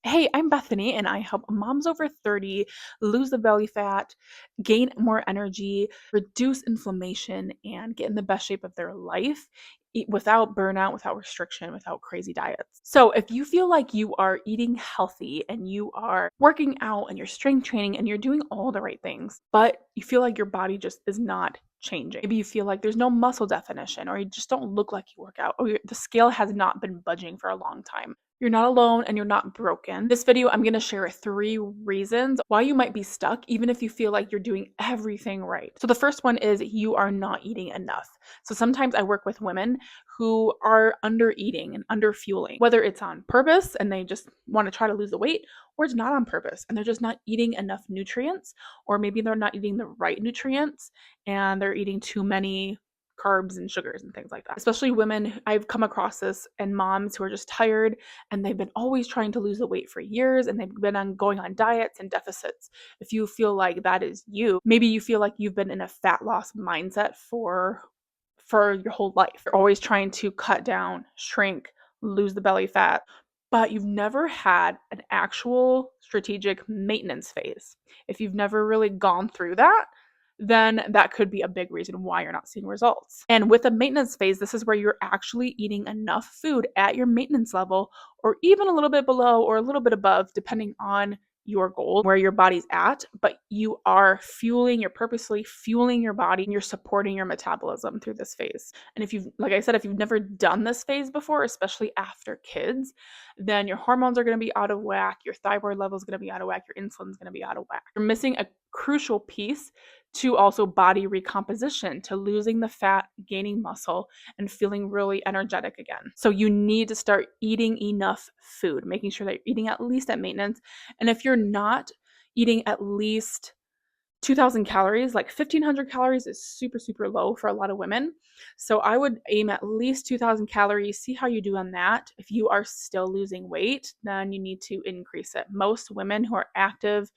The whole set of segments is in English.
Hey, I'm Bethany, and I help moms over 30 lose the belly fat, gain more energy, reduce inflammation, and get in the best shape of their life without burnout, without restriction, without crazy diets. So, if you feel like you are eating healthy and you are working out and you're strength training and you're doing all the right things, but you feel like your body just is not changing, maybe you feel like there's no muscle definition, or you just don't look like you work out, or the scale has not been budging for a long time, you're not alone and you're not broken. This video, I'm going to share 3 reasons why you might be stuck, even if you feel like you're doing everything right. So, the first one is you are not eating enough. So, sometimes I work with women who are under eating and under fueling, whether it's on purpose and they just want to try to lose the weight, or it's not on purpose and they're just not eating enough nutrients, or maybe they're not eating the right nutrients and they're eating too many carbs and sugars and things like that. Especially women, I've come across this, and moms who are just tired and they've been always trying to lose the weight for years and they've been going on diets and deficits. If you feel like that is you, maybe you feel like you've been in a fat loss mindset for your whole life. You're always trying to cut down, shrink, lose the belly fat, but you've never had an actual strategic maintenance phase. If you've never really gone through that, then that could be a big reason why you're not seeing results. And with a maintenance phase, this is where you're actually eating enough food at your maintenance level, or even a little bit below or a little bit above, depending on your goal, where your body's at, but you are you're purposely fueling your body and you're supporting your metabolism through this phase. And if you've, like I said, if you've never done this phase before, especially after kids, then your hormones are going to be out of whack, your thyroid level is going to be out of whack, your insulin is going to be out of whack. You're missing a crucial piece to also body recomposition, to losing the fat, gaining muscle, and feeling really energetic again. So you need to start eating enough food, making sure that you're eating at least at maintenance. And if you're not eating at least 2,000 calories, like 1,500 calories is super, super low for a lot of women. So I would aim at least 2,000 calories, see how you do on that. If you are still losing weight, then you need to increase it. Most women who are active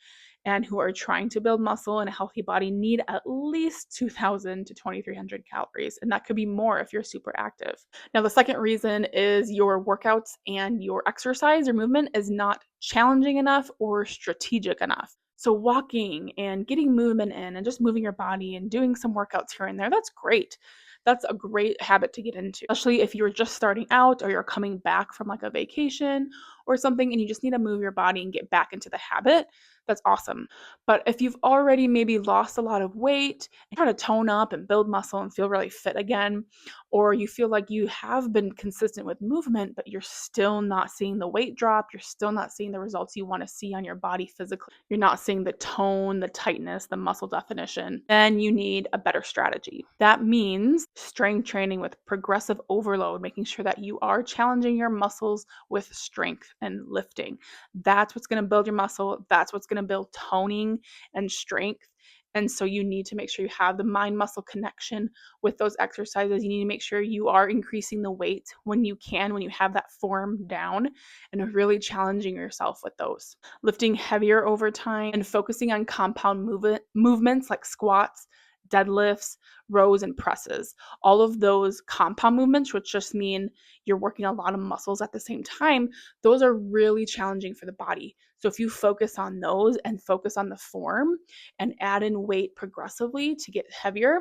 and who are trying to build muscle and a healthy body need at least 2,000 to 2,300 calories. And that could be more if you're super active. Now, the second reason is your workouts and your exercise or movement is not challenging enough or strategic enough. So, walking and getting movement in and just moving your body and doing some workouts here and there, that's great. That's a great habit to get into, especially if you're just starting out or you're coming back from like a vacation or something and you just need to move your body and get back into the habit. That's awesome. But if you've already maybe lost a lot of weight and trying to tone up and build muscle and feel really fit again, or you feel like you have been consistent with movement, but you're still not seeing the weight drop, you're still not seeing the results you want to see on your body physically, you're not seeing the tone, the tightness, the muscle definition, then you need a better strategy. That means strength training with progressive overload, making sure that you are challenging your muscles with strength and lifting. That's what's going to build your muscle. That's what's going to build toning and strength. And so you need to make sure you have the mind muscle connection with those exercises. You need to make sure you are increasing the weight when you can, when you have that form down, and really challenging yourself with those. Lifting heavier over time and focusing on compound movements like squats, deadlifts, rows, and presses. All of those compound movements, which just mean you're working a lot of muscles at the same time, those are really challenging for the body. So if you focus on those and focus on the form and add in weight progressively to get heavier,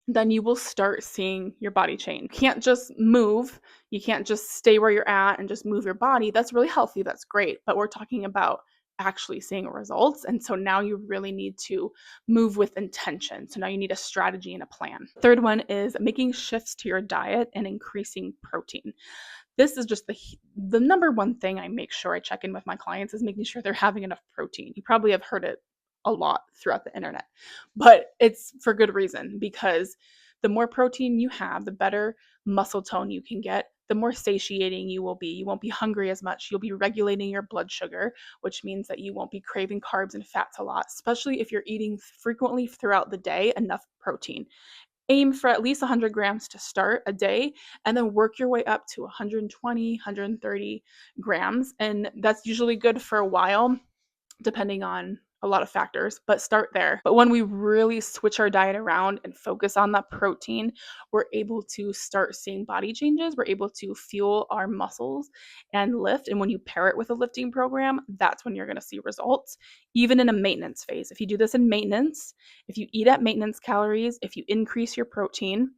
then you will start seeing your body change. You can't just move. You can't just stay where you're at and just move your body. That's really healthy. That's great. But we're talking about actually seeing results. And so now you really need to move with intention. So now you need a strategy and a plan. Third one is making shifts to your diet and increasing protein. This is just the number one thing I make sure I check in with my clients, is making sure they're having enough protein. You probably have heard it a lot throughout the internet, but it's for good reason, because the more protein you have, the better muscle tone you can get, the more satiating you will be. You won't be hungry as much. You'll be regulating your blood sugar, which means that you won't be craving carbs and fats a lot, especially if you're eating frequently throughout the day enough protein. Aim for at least 100 grams to start a day, and then work your way up to 120, 130 grams. And that's usually good for a while, depending on a lot of factors, but start there. But when we really switch our diet around and focus on that protein, we're able to start seeing body changes. We're able to fuel our muscles and lift. And when you pair it with a lifting program, that's when you're going to see results, even in a maintenance phase. If you do this in maintenance, if you eat at maintenance calories, if you increase your protein,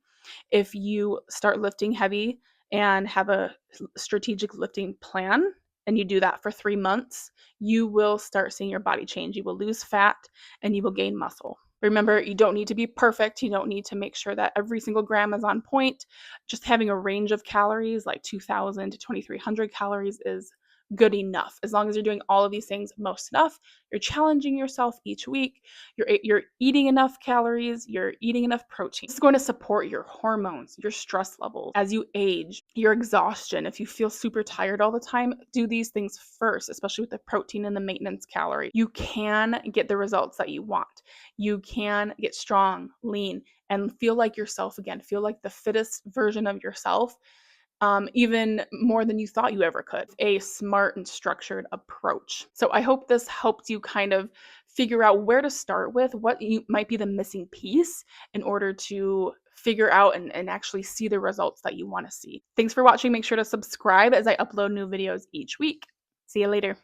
if you start lifting heavy and have a strategic lifting plan, and you do that for 3 months, you will start seeing your body change. You will lose fat and you will gain muscle. Remember, you don't need to be perfect. You don't need to make sure that every single gram is on point. Just having a range of calories, like 2,000 to 2,300 calories, is good enough. As long as you're doing all of these things most enough, you're challenging yourself each week, you're eating enough calories, you're eating enough protein. It's going to support your hormones, your stress levels as you age, your exhaustion. If you feel super tired all the time, do these things first, especially with the protein and the maintenance calorie. You can get the results that you want. You can get strong, lean, and feel like yourself again. Feel like the fittest version of yourself, even more than you thought you ever could. A smart and structured approach. So I hope this helped you kind of figure out where to start with, what you might be the missing piece in order to figure out and actually see the results that you want to see. Thanks for watching. Make sure to subscribe as I upload new videos each week. See you later.